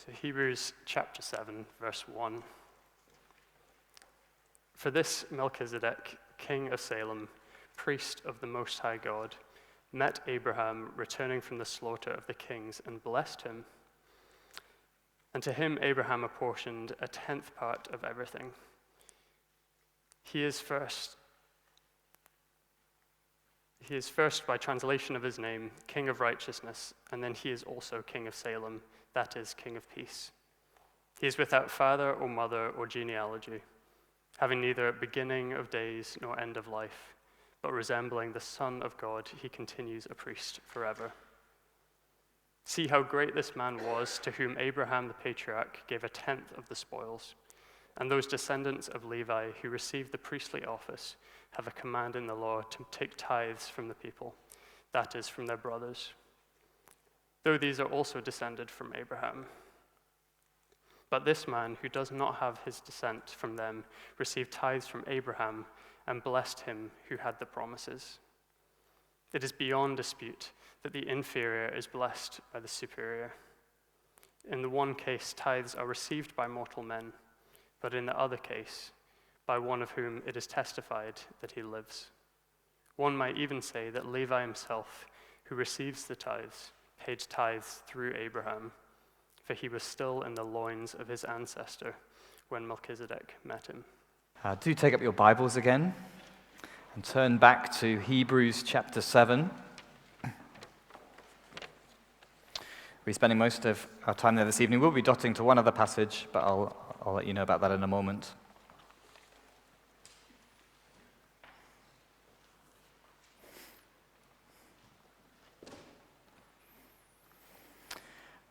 So Hebrews chapter 7, verse 1. For this Melchizedek, king of Salem, priest of the Most High God, met Abraham returning from the slaughter of the kings and blessed him. And to him Abraham apportioned a tenth part of everything. He is first by translation of his name, King of Righteousness, and then he is also King of Salem, that is, King of Peace. He is without father or mother or genealogy, having neither beginning of days nor end of life, but resembling the Son of God, he continues a priest forever. See how great this man was, to whom Abraham the patriarch gave a tenth of the spoils. And those descendants of Levi who received the priestly office have a command in the law to take tithes from the people, that is, from their brothers, though these are also descended from Abraham. But this man, who does not have his descent from them, received tithes from Abraham and blessed him who had the promises. It is beyond dispute that the inferior is blessed by the superior. In the one case, tithes are received by mortal men, but in the other case, by one of whom it is testified that he lives. One might even say that Levi himself, who receives the tithes, paid tithes through Abraham, for he was still in the loins of his ancestor when Melchizedek met him. Do take up your Bibles again and turn back to Hebrews chapter 7. We're spending most of our time there this evening. We'll be dotting to one other passage, but I'll let you know about that in a moment.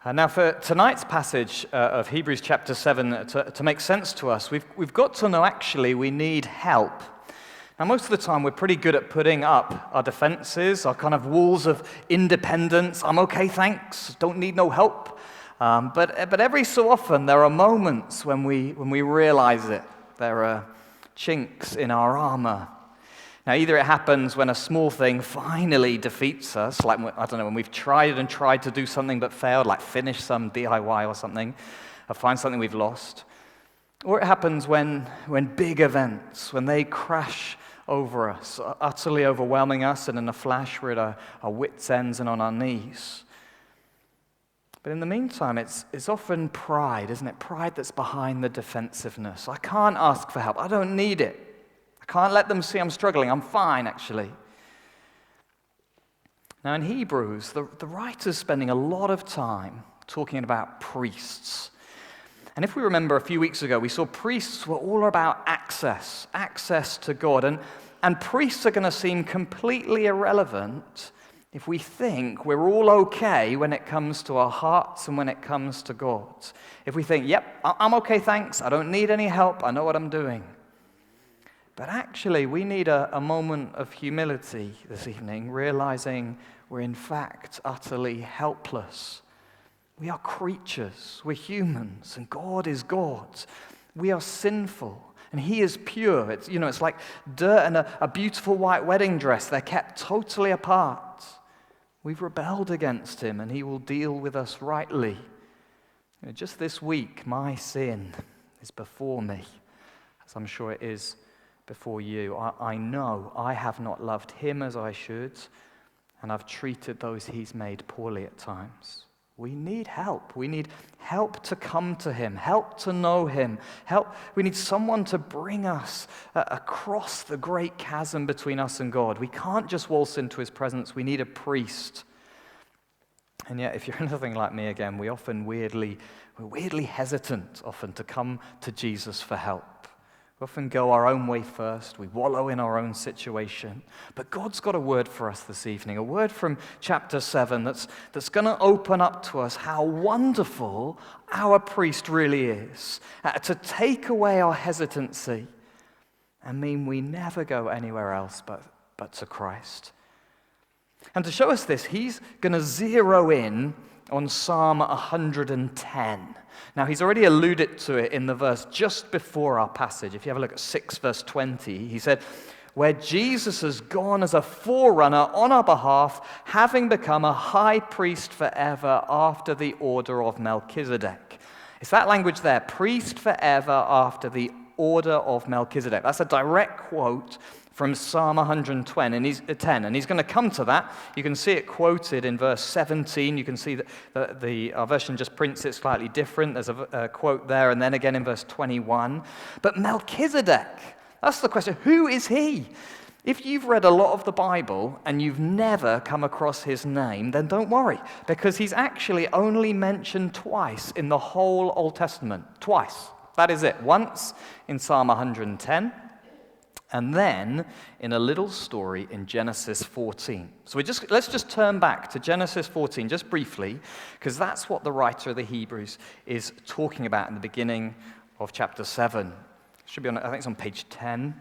Now, for tonight's passage of Hebrews chapter 7 to make sense to us, we've got to know actually we need help. Now, most of the time we're pretty good at putting up our defenses, our kind of walls of independence. I'm okay, thanks, don't need no help. But every so often there are moments when we realize it. There are chinks in our armor. Now, either it happens when a small thing finally defeats us, like, I don't know, when we've tried to do something but failed, like finish some DIY or something, or find something we've lost. Or it happens when big events, when they crash over us, utterly overwhelming us, and in a flash we're at our wits' ends and on our knees. But in the meantime, it's often pride, isn't it? Pride that's behind the defensiveness. I can't ask for help. I don't need it. I can't let them see I'm struggling. I'm fine, actually. Now, in Hebrews, the writer's spending a lot of time talking about priests. And if we remember a few weeks ago, we saw priests were all about access to God. And priests are going to seem completely irrelevant if we think we're all okay when it comes to our hearts and when it comes to God. If we think, yep, I'm okay, thanks, I don't need any help, I know what I'm doing. But actually, we need a moment of humility this evening, realizing we're in fact utterly helpless. We are creatures, we're humans, and God is God. We are sinful, and He is pure. It's like dirt and a beautiful white wedding dress. They're kept totally apart. We've rebelled against Him, and He will deal with us rightly. Just this week, my sin is before me, as I'm sure it is before you. I know I have not loved Him as I should, and I've treated those He's made poorly at times. We need help. We need help to come to Him, help to know Him, help. We need someone to bring us across the great chasm between us and God. We can't just waltz into His presence. We need a priest. And yet, if you're anything like me again, we're weirdly hesitant often to come to Jesus for help. We often go our own way first. We wallow in our own situation. But God's got a word for us this evening, a word from chapter 7 that's going to open up to us how wonderful our priest really is, to take away our hesitancy and mean we never go anywhere else but to Christ. And to show us this, he's going to zero in on Psalm 110. Now, he's already alluded to it in the verse just before our passage. If you have a look at 6 verse 20, he said, where Jesus has gone as a forerunner on our behalf, having become a high priest forever after the order of Melchizedek. It's that language there, priest forever after the order of Melchizedek. That's a direct quote from Psalm 110, and he's going to come to that. You can see it quoted in verse 17. You can see that our version just prints it slightly different. There's a quote there, and then again in verse 21. But Melchizedek, that's the question. Who is he? If you've read a lot of the Bible and you've never come across his name, then don't worry, because he's actually only mentioned twice in the whole Old Testament. Twice. That is it. Once in Psalm 110, and then in a little story in Genesis 14. So let's just turn back to Genesis 14 just briefly, because that's what the writer of the Hebrews is talking about in the beginning of chapter 7. Should be on, I think it's on page 10.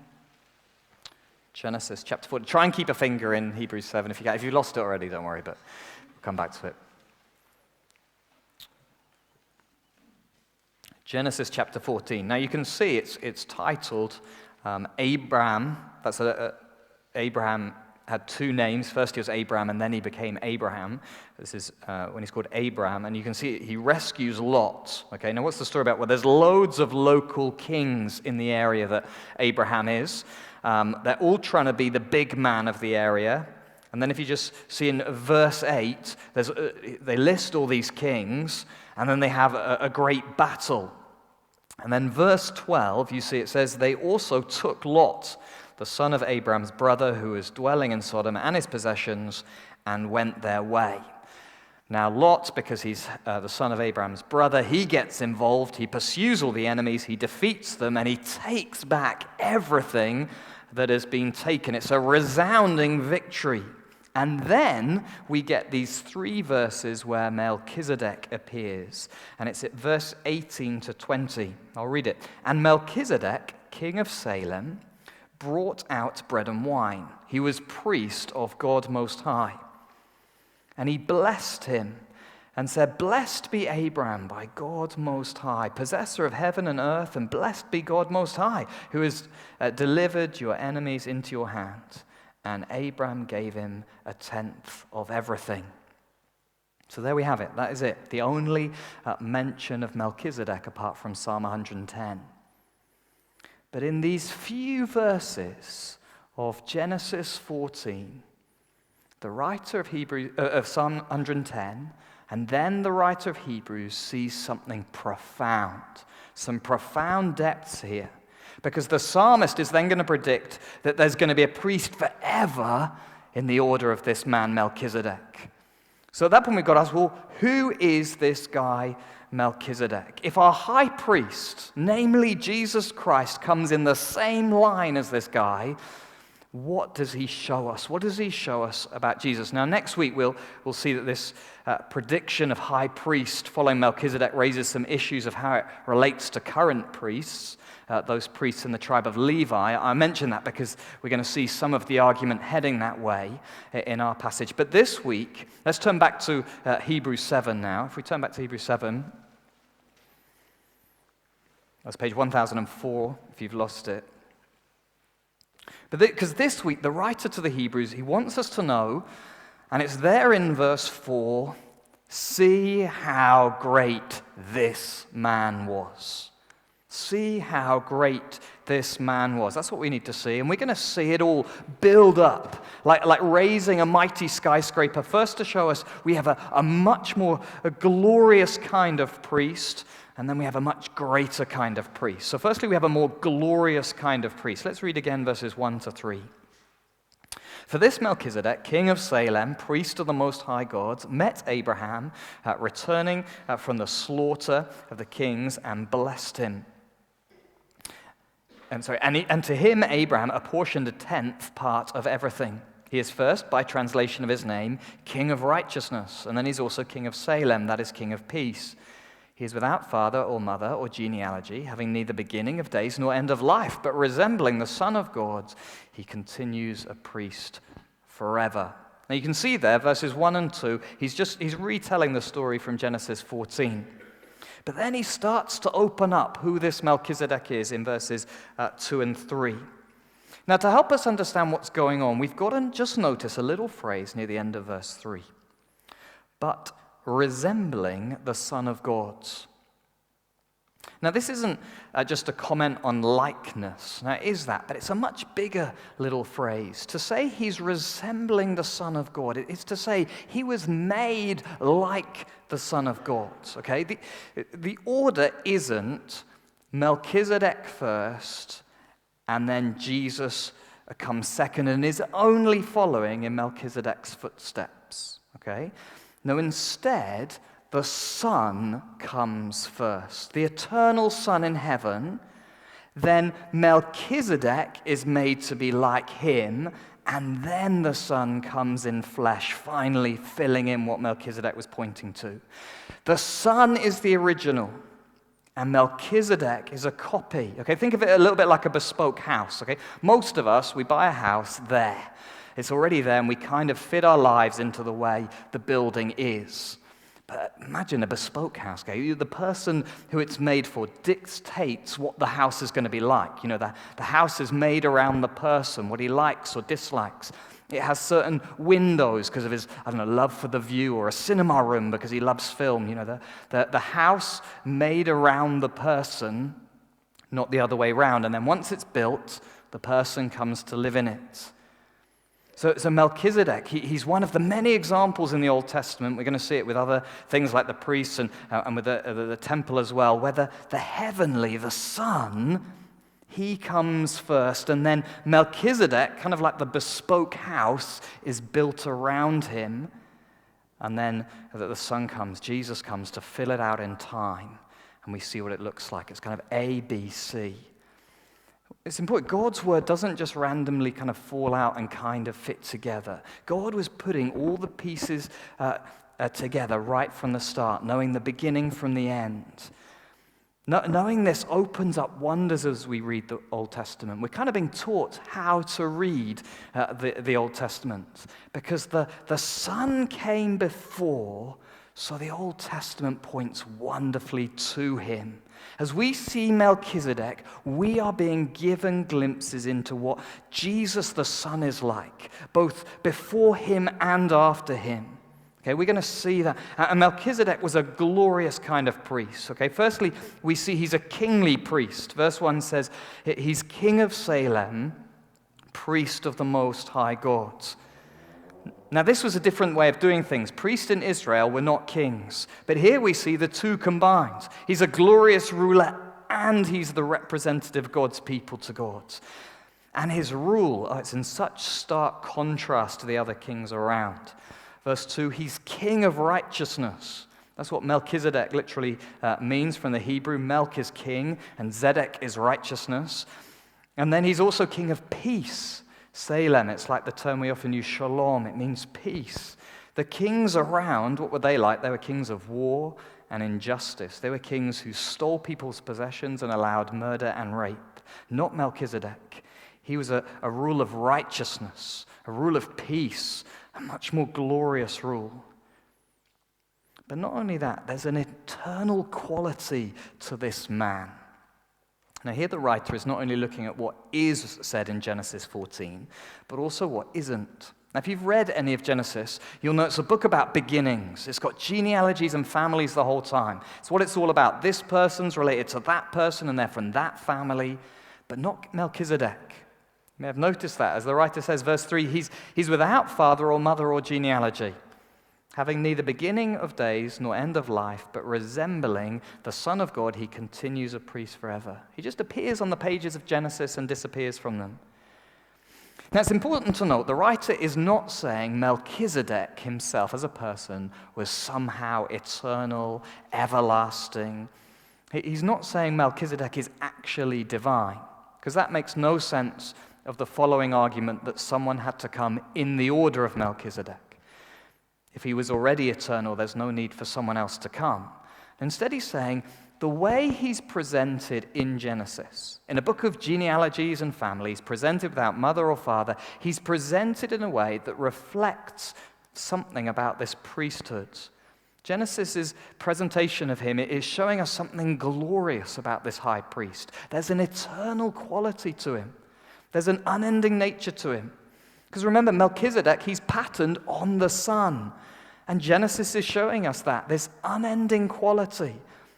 Genesis chapter 14. Try and keep a finger in Hebrews 7 if you can. If you've lost it already, don't worry, but we'll come back to it. Genesis chapter 14. Now you can see it's titled Abraham. Abraham had two names. First he was Abram, and then he became Abraham. This is when he's called Abraham, and you can see he rescues Lot. Okay, now what's the story about? Well, there's loads of local kings in the area that Abraham is. They're all trying to be the big man of the area. And then if you just see in verse 8, they list all these kings, and then they have a great battle. And then verse 12, you see it says, they also took Lot, the son of Abraham's brother, who was dwelling in Sodom, and his possessions, and went their way. Now Lot, because he's the son of Abraham's brother, he gets involved, he pursues all the enemies, he defeats them, and he takes back everything that has been taken. It's a resounding victory. And then we get these three verses where Melchizedek appears. And it's at verse 18 to 20. I'll read it. And Melchizedek, king of Salem, brought out bread and wine. He was priest of God Most High. And he blessed him and said, blessed be Abraham by God Most High, possessor of heaven and earth, and blessed be God Most High, who has delivered your enemies into your hand. And Abraham gave him a tenth of everything. So there we have it. That is it. The only mention of Melchizedek apart from Psalm 110. But in these few verses of Genesis 14, the writer of Psalm 110 and then the writer of Hebrews sees something profound, some profound depths here. Because the psalmist is then going to predict that there's going to be a priest forever in the order of this man Melchizedek. So at that point we've got to ask, well, who is this guy Melchizedek? If our high priest, namely Jesus Christ, comes in the same line as this guy, what does he show us? What does he show us about Jesus? Now next week we'll see that this prediction of high priest following Melchizedek raises some issues of how it relates to current priests. Those priests in the tribe of Levi. I mention that because we're going to see some of the argument heading that way in our passage. But this week, let's turn back to Hebrews 7 now. If we turn back to Hebrews 7, that's page 1004 if you've lost it. But because this week, the writer to the Hebrews, he wants us to know, and it's there in verse 4, see how great this man was. See how great this man was. That's what we need to see. And we're going to see it all build up, like raising a mighty skyscraper. First to show us we have a much more glorious kind of priest, and then we have a much greater kind of priest. So firstly, we have a more glorious kind of priest. Let's read again verses 1 to 3. For this Melchizedek, king of Salem, priest of the Most High God, met Abraham, returning from the slaughter of the kings, and blessed him. And to him, Abraham apportioned a tenth part of everything. He is first, by translation of his name, king of righteousness, and then he's also king of Salem, that is, king of peace. He is without father or mother or genealogy, having neither beginning of days nor end of life, but resembling the Son of God, he continues a priest forever. Now you can see there, verses 1 and 2, he's retelling the story from Genesis 14. But then he starts to open up who this Melchizedek is in verses 2 and 3. Now, to help us understand what's going on, we've got to just notice a little phrase near the end of verse 3. But resembling the Son of God. Now, this isn't just a comment on likeness. Now, it is that, but it's a much bigger little phrase. To say he's resembling the Son of God, it's to say he was made like the Son of God, okay? The order isn't Melchizedek first, and then Jesus comes second and is only following in Melchizedek's footsteps, okay? No, instead, the Son comes first, the eternal Son in heaven. Then Melchizedek is made to be like him, and then the Son comes in flesh, finally filling in what Melchizedek was pointing to. The Son is the original, and Melchizedek is a copy. Okay, think of it a little bit like a bespoke house. Okay, most of us, we buy a house there. It's already there, and we kind of fit our lives into the way the building is. But imagine a bespoke house. Okay? The person who it's made for dictates what the house is going to be like. You know, the house is made around the person, what he likes or dislikes. It has certain windows because of his, love for the view, or a cinema room because he loves film. You know, the house made around the person, not the other way around. And then once it's built, the person comes to live in it. So Melchizedek, he's one of the many examples in the Old Testament. We're going to see it with other things like the priests and with the temple as well, where the heavenly, the Son, he comes first, and then Melchizedek, kind of like the bespoke house, is built around him, and then the Son comes, Jesus comes to fill it out in time, and we see what it looks like. It's kind of A, B, C. It's important. God's word doesn't just randomly kind of fall out and kind of fit together. God was putting all the pieces together right from the start, knowing the beginning from the end. Knowing this opens up wonders as we read the Old Testament. We're kind of being taught how to read the Old Testament because the Son came before, so the Old Testament points wonderfully to him. As we see Melchizedek, we are being given glimpses into what Jesus the Son is like, both before him and after him. Okay, we're going to see that. And Melchizedek was a glorious kind of priest. Okay, firstly, we see he's a kingly priest. Verse 1 says, he's king of Salem, priest of the Most High God. Now, this was a different way of doing things. Priests in Israel were not kings. But here we see the two combined. He's a glorious ruler, and he's the representative of God's people to God. And his rule, it's in such stark contrast to the other kings around. Verse 2, he's king of righteousness. That's what Melchizedek literally means from the Hebrew. Melch is king, and Zedek is righteousness. And then he's also king of peace. Salem, it's like the term we often use, shalom, it means peace. The kings around, what were they like? They were kings of war and injustice. They were kings who stole people's possessions and allowed murder and rape. Not Melchizedek. He was a rule of righteousness, a rule of peace, a much more glorious rule. But not only that, there's an eternal quality to this man. Now here the writer is not only looking at what is said in Genesis 14, but also what isn't. Now if you've read any of Genesis, you'll know it's a book about beginnings. It's got genealogies and families the whole time. It's what it's all about. This person's related to that person and they're from that family, but not Melchizedek. You may have noticed that. As the writer says, verse 3, he's without father or mother or genealogy, having neither beginning of days nor end of life, but resembling the Son of God, he continues a priest forever. He just appears on the pages of Genesis and disappears from them. Now, it's important to note, the writer is not saying Melchizedek himself as a person was somehow eternal, everlasting. He's not saying Melchizedek is actually divine, because that makes no sense of the following argument that someone had to come in the order of Melchizedek. If he was already eternal, there's no need for someone else to come. Instead, he's saying the way he's presented in Genesis, in a book of genealogies and families, presented without mother or father, he's presented in a way that reflects something about this priesthood. Genesis' presentation of him is showing us something glorious about this high priest. There's an eternal quality to him. There's an unending nature to him. Because remember, Melchizedek, he's patterned on the Son. And Genesis is showing us that, this unending quality.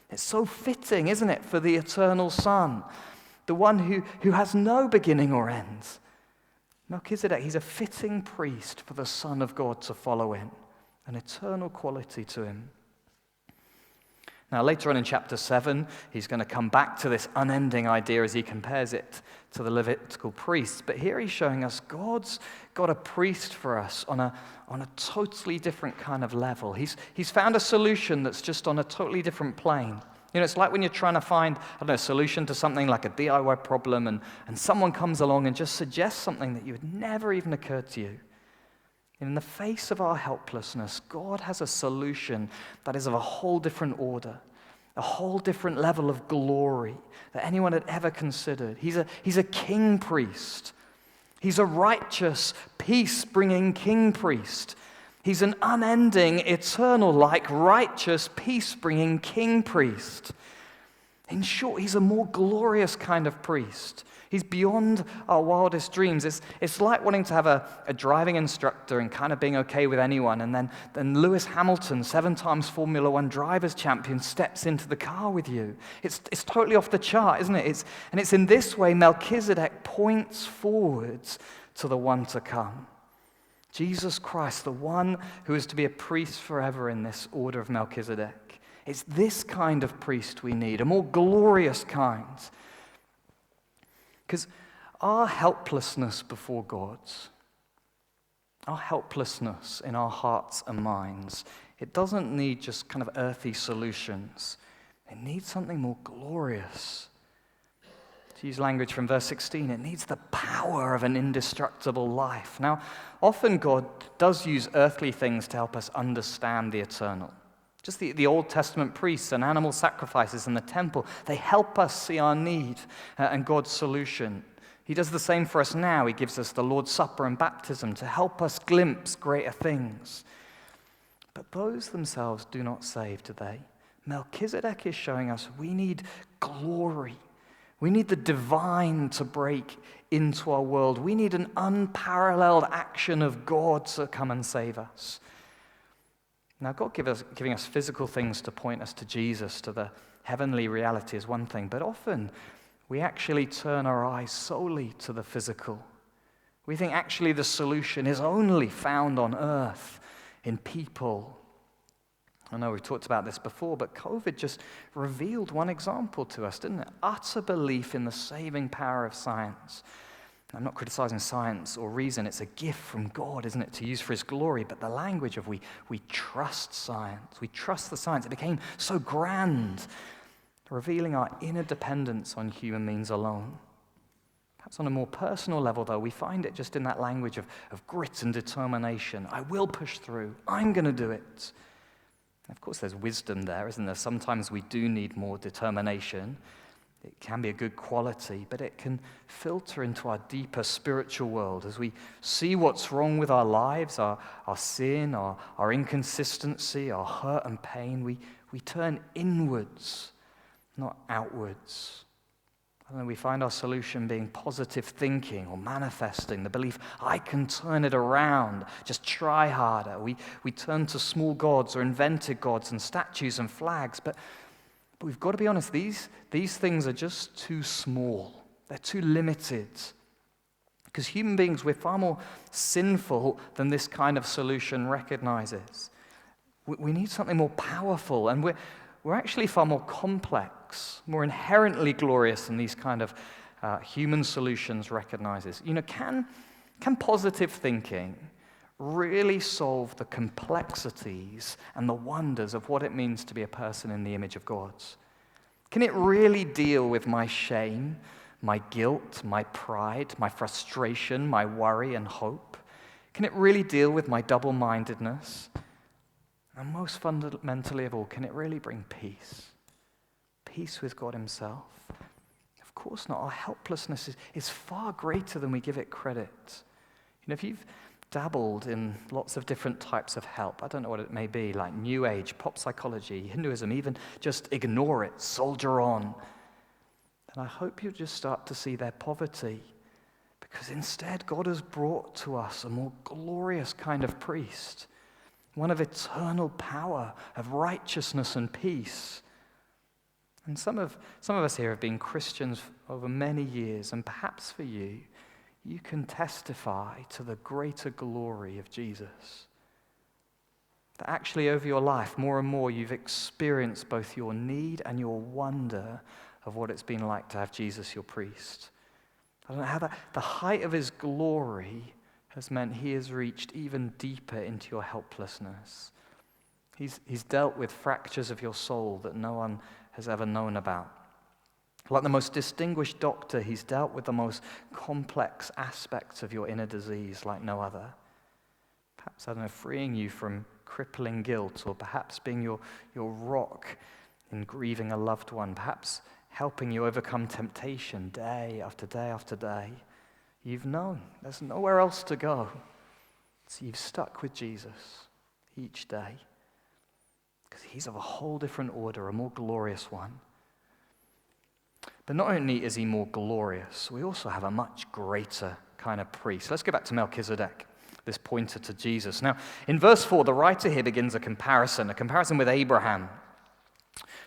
It's so fitting, isn't it, for the eternal Son, the one who has no beginning or end. Melchizedek, he's a fitting priest for the Son of God to follow in, an eternal quality to him. Now, later on in chapter 7, he's going to come back to this unending idea as he compares it to the Levitical priests. But here he's showing us God's got a priest for us on a totally different kind of level. He's found a solution that's just on a totally different plane. You know, it's like when you're trying to find, a solution to something like a DIY problem, and someone comes along and just suggests something that you would never even occurred to you. In the face of our helplessness, God has a solution that is of a whole different order, a whole different level of glory that anyone had ever considered. He's a king priest. He's a righteous, peace-bringing king priest. He's an unending, eternal, righteous, peace-bringing king priest. In short, he's a more glorious kind of priest. He's beyond our wildest dreams. It's like wanting to have a driving instructor and kind of being okay with anyone. And then Lewis Hamilton, 7-time Formula One drivers champion, steps into the car with you. It's totally off the chart, isn't it? It's in this way Melchizedek points forwards to the one to come. Jesus Christ, the one who is to be a priest forever in this order of Melchizedek. It's this kind of priest we need, a more glorious kind. Because our helplessness before God's, our helplessness in our hearts and minds, it doesn't need just kind of earthy solutions. It needs something more glorious. To use language from verse 16, it needs the power of an indestructible life. Now, often God does use earthly things to help us understand the eternal. Just the Old Testament priests and animal sacrifices in the temple, they help us see our need and God's solution. He does the same for us now. He gives us the Lord's Supper and baptism to help us glimpse greater things. But those themselves do not save, do they? Melchizedek is showing us we need glory. We need the divine to break into our world. We need an unparalleled action of God to come and save us. Now, God giving us physical things to point us to Jesus, to the heavenly reality is one thing, but often we actually turn our eyes solely to the physical. We think actually the solution is only found on earth, in people. I know we've talked about this before, but COVID just revealed one example to us, didn't it? Utter belief in the saving power of science. I'm not criticizing science or reason. It's a gift from God, isn't it, to use for his glory. But the language of we trust science. We trust the science. It became so grand, revealing our inner dependence on human means alone. Perhaps on a more personal level, though, we find it just in that language of grit and determination. I will push through. I'm going to do it. Of course, there's wisdom there, isn't there? Sometimes we do need more determination. It can be a good quality, but it can filter into our deeper spiritual world as we see what's wrong with our lives, our sin, our inconsistency, our hurt and pain. We turn inwards, not outwards. And then we find our solution being positive thinking or manifesting, the belief, I can turn it around, just try harder. We turn to small gods or invented gods and statues and flags, but we've got to be honest, these things are just too small. They're too limited. Because human beings, we're far more sinful than this kind of solution recognizes. We need something more powerful, and we're actually far more complex, more inherently glorious than these kind of human solutions recognizes. You know, can positive thinking really solve the complexities and the wonders of what it means to be a person in the image of God? Can it really deal with my shame, my guilt, my pride, my frustration, my worry and hope? Can it really deal with my double-mindedness? And most fundamentally of all, can it really bring peace? Peace with God himself? Of course not. Our helplessness is far greater than we give it credit. You know, if you've dabbled in lots of different types of help. I don't know what it may be, like New Age, pop psychology, Hinduism, even just ignore it, soldier on. And I hope you just start to see their poverty, Because instead, God has brought to us a more glorious kind of priest, one of eternal power, of righteousness and peace. And some of us here have been Christians over many years, and perhaps for you, you can testify to the greater glory of Jesus. That actually over your life, more and more, you've experienced both your need and your wonder of what it's been like to have Jesus your priest. I don't know how the height of his glory has meant he has reached even deeper into your helplessness. He's dealt with fractures of your soul that no one has ever known about. Like the most distinguished doctor, he's dealt with the most complex aspects of your inner disease like no other. Perhaps, I don't know, freeing you from crippling guilt, or perhaps being your rock in grieving a loved one, perhaps helping you overcome temptation day after day after day. You've known there's nowhere else to go. So you've stuck with Jesus each day because he's of a whole different order, a more glorious one. But not only is he more glorious, we also have a much greater kind of priest. Let's go back to Melchizedek, this pointer to Jesus. Now, in verse 4, the writer here begins a comparison with Abraham,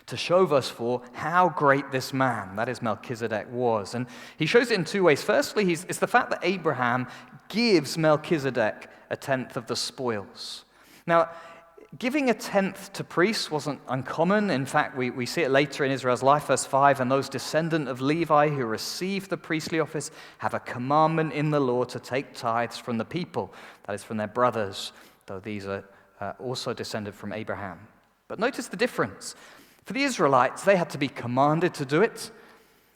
to show, verse 4, how great this man, that is Melchizedek, was. And he shows it in two ways. Firstly, it's the fact that Abraham gives Melchizedek a tenth of the spoils. Now, giving a tenth to priests wasn't uncommon. In fact, we see it later in Israel's life, verse 5, and those descendants of Levi who receive the priestly office have a commandment in the law to take tithes from the people, that is from their brothers, though these are also descended from Abraham. But notice the difference. For the Israelites, they had to be commanded to do it,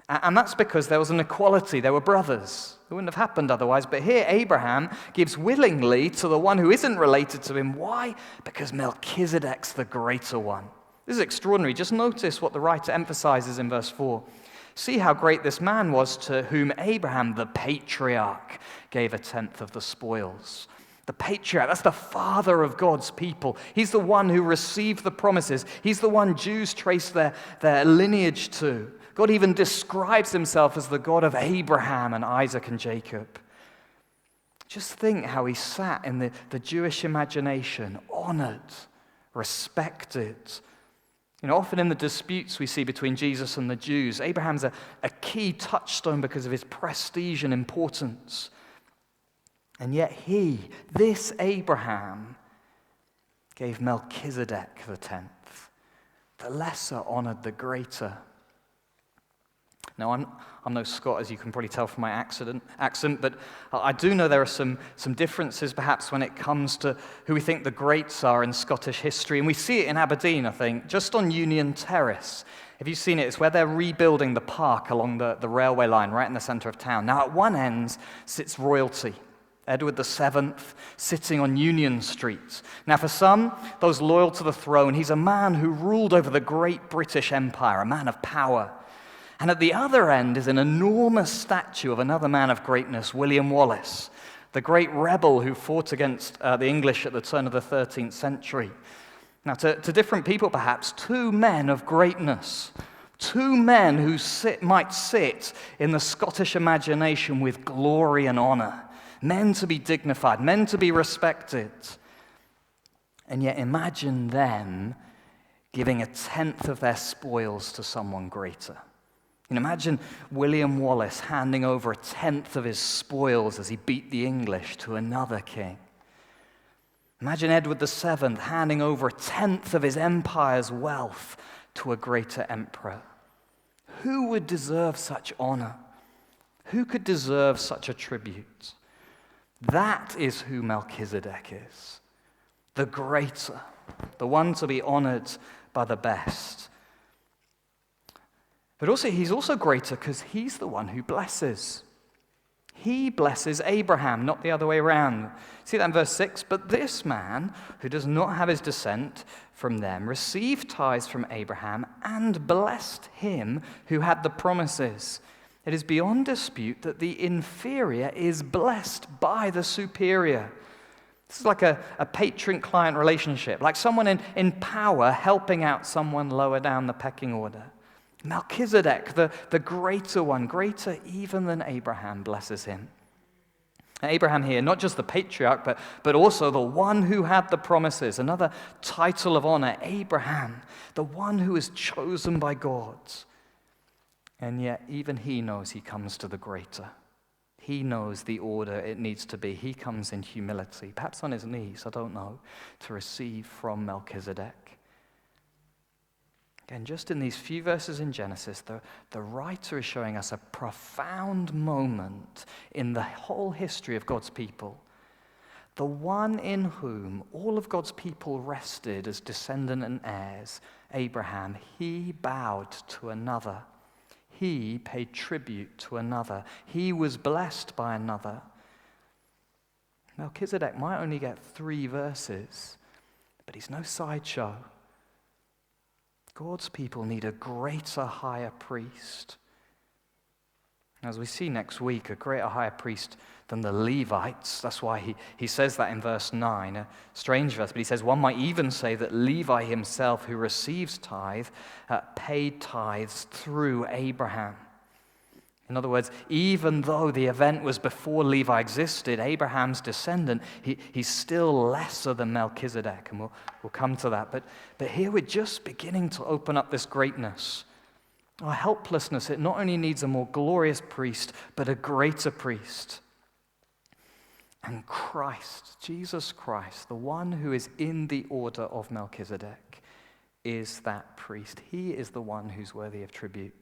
and that's because there was an equality. They were brothers. It wouldn't have happened otherwise. But here, Abraham gives willingly to the one who isn't related to him. Why? Because Melchizedek's the greater one. This is extraordinary. Just notice what the writer emphasizes in verse 4. See how great this man was, to whom Abraham, the patriarch, gave a tenth of the spoils. The patriarch, that's the father of God's people. He's the one who received the promises. He's the one Jews trace their lineage to. God even describes himself as the God of Abraham and Isaac and Jacob. Just think how he sat in the Jewish imagination, honored, respected. You know, often in the disputes we see between Jesus and the Jews, Abraham's a key touchstone because of his prestige and importance. And yet this Abraham, gave Melchizedek the tenth. The lesser honored the greater. Now, I'm no Scot, as you can probably tell from my accent, but I do know there are some differences perhaps when it comes to who we think the greats are in Scottish history. And we see it in Aberdeen, I think, just on Union Terrace. Have you seen it? It's where they're rebuilding the park along the railway line right in the centre of town. Now, at one end sits royalty. Edward VII, sitting on Union Street. Now, for some, those loyal to the throne, he's a man who ruled over the great British Empire, a man of power. And at the other end is an enormous statue of another man of greatness, William Wallace, the great rebel who fought against the English at the turn of the 13th century. Now, to different people, perhaps, two men of greatness, two men who might sit in the Scottish imagination with glory and honor. Men to be dignified, men to be respected. And yet imagine them giving a tenth of their spoils to someone greater. You know, imagine William Wallace handing over a tenth of his spoils as he beat the English to another king. Imagine Edward VII handing over a tenth of his empire's wealth to a greater emperor. Who would deserve such honor? Who could deserve such a tribute? That is who Melchizedek is, the greater, the one to be honored by the best. But also, he's also greater because he's the one who blesses. He blesses Abraham, not the other way around. See that in verse 6? But this man, who does not have his descent from them, received tithes from Abraham and blessed him who had the promises. It is beyond dispute that the inferior is blessed by the superior. This is like a patron-client relationship, like someone in power helping out someone lower down the pecking order. Melchizedek, the greater one, greater even than Abraham, blesses him. Abraham here, not just the patriarch, but also the one who had the promises. Another title of honor, Abraham, the one who is chosen by God. And yet even he knows he comes to the greater. He knows the order it needs to be. He comes in humility, perhaps on his knees, I don't know, to receive from Melchizedek. Again, just in these few verses in Genesis, the writer is showing us a profound moment in the whole history of God's people. The one in whom all of God's people rested as descendant and heirs, Abraham, he bowed to another. He paid tribute to another. He was blessed by another. Melchizedek might only get 3 verses, but he's no sideshow. God's people need a greater higher priest. As we see next week, a greater higher priest than the Levites. That's why he says that in verse 9, a strange verse, but he says, one might even say that Levi himself, who receives tithe, paid tithes through Abraham. In other words, even though the event was before Levi existed, Abraham's descendant, he's still lesser than Melchizedek, and we'll come to that. But here we're just beginning to open up this greatness. Our helplessness, it not only needs a more glorious priest, but a greater priest. And Christ, Jesus Christ, the one who is in the order of Melchizedek, is that priest. He is the one who's worthy of tribute.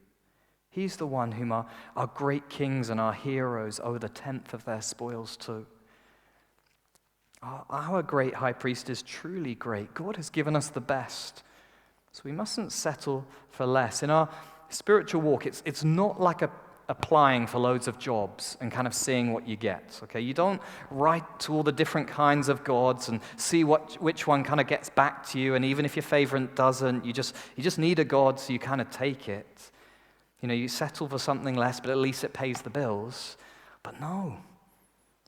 He's the one whom our great kings and our heroes owe the 10th of their spoils to. Our great high priest is truly great. God has given us the best, so we mustn't settle for less. In our spiritual walk, it's not like applying for loads of jobs and kind of seeing what you get. Okay, you don't write to all the different kinds of gods and see which one kind of gets back to you, and even if your favorite doesn't, you just need a god, so you kind of take it. You know, you settle for something less, but at least it pays the bills. But no,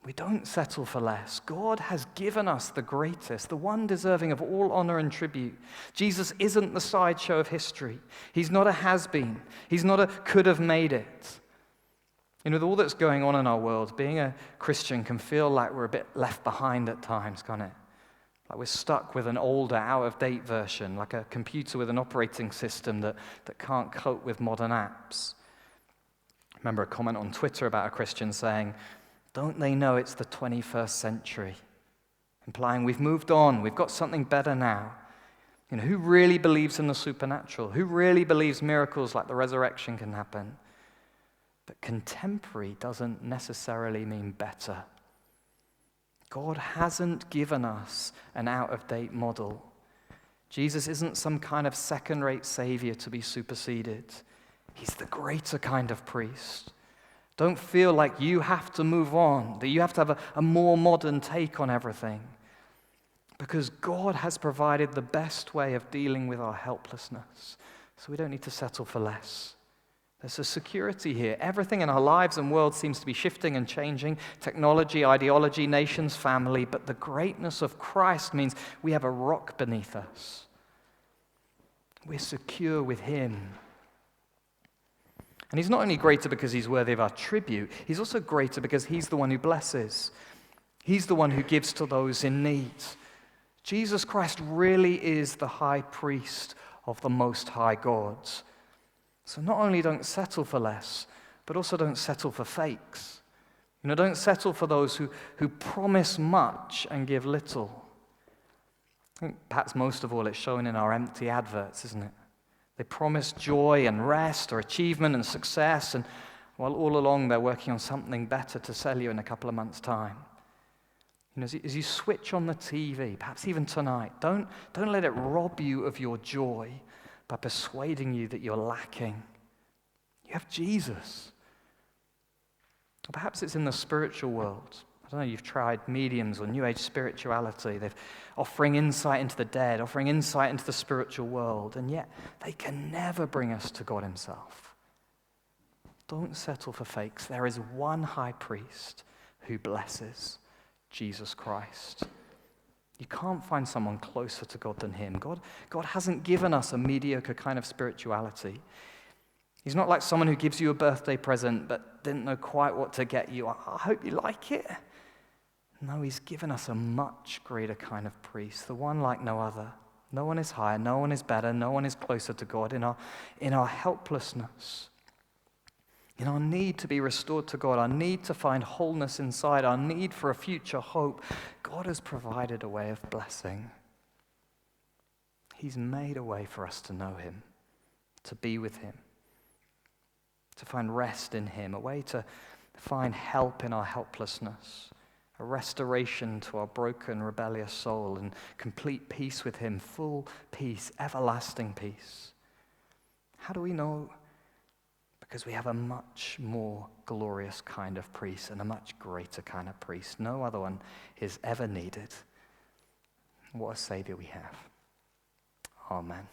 we don't settle for less. God has given us the greatest, the one deserving of all honor and tribute. Jesus isn't the sideshow of history. He's not a has-been. He's not a could have made it. And with all that's going on in our world, being a Christian can feel like we're a bit left behind at times, can't it? Like we're stuck with an older, out-of-date version, like a computer with an operating system that can't cope with modern apps. I remember a comment on Twitter about a Christian saying, "Don't they know it's the 21st century?" Implying we've moved on, we've got something better now. You know, who really believes in the supernatural? Who really believes miracles like the resurrection can happen? But contemporary doesn't necessarily mean better. God hasn't given us an out-of-date model. Jesus isn't some kind of second-rate savior to be superseded. He's the greater kind of priest. Don't feel like you have to move on, that you have to have a more modern take on everything. Because God has provided the best way of dealing with our helplessness. So we don't need to settle for less. There's a security here. Everything in our lives and world seems to be shifting and changing. Technology, ideology, nations, family. But the greatness of Christ means we have a rock beneath us. We're secure with Him. And He's not only greater because He's worthy of our tribute, He's also greater because He's the one who blesses. He's the one who gives to those in need. Jesus Christ really is the high priest of the Most High God. So not only don't settle for less, but also don't settle for fakes. You know, don't settle for those who promise much and give little. I think perhaps most of all it's shown in our empty adverts, isn't it? They promise joy and rest or achievement and success, and while all along they're working on something better to sell you in a couple of months' time. You know, as you switch on the TV, perhaps even tonight, don't let it rob you of your joy by persuading you that you're lacking. You have Jesus. Or perhaps it's in the spiritual world. I don't know, you've tried mediums or New Age spirituality. They're offering insight into the dead, offering insight into the spiritual world, and yet they can never bring us to God Himself. Don't settle for fakes. There is one high priest who blesses, Jesus Christ. You can't find someone closer to God than Him. God hasn't given us a mediocre kind of spirituality. He's not like someone who gives you a birthday present but didn't know quite what to get you. I hope you like it. No, he's given us a much greater kind of priest, the one like no other. No one is higher, no one is better, no one is closer to God. In our helplessness, in our need to be restored to God, our need to find wholeness inside, our need for a future hope, God has provided a way of blessing. He's made a way for us to know him, to be with him, to find rest in him, a way to find help in our helplessness, a restoration to our broken, rebellious soul, and complete peace with him, full peace, everlasting peace. How do we know? Because we have a much more glorious kind of priest and a much greater kind of priest. No other one is ever needed. What a Savior we have. Amen.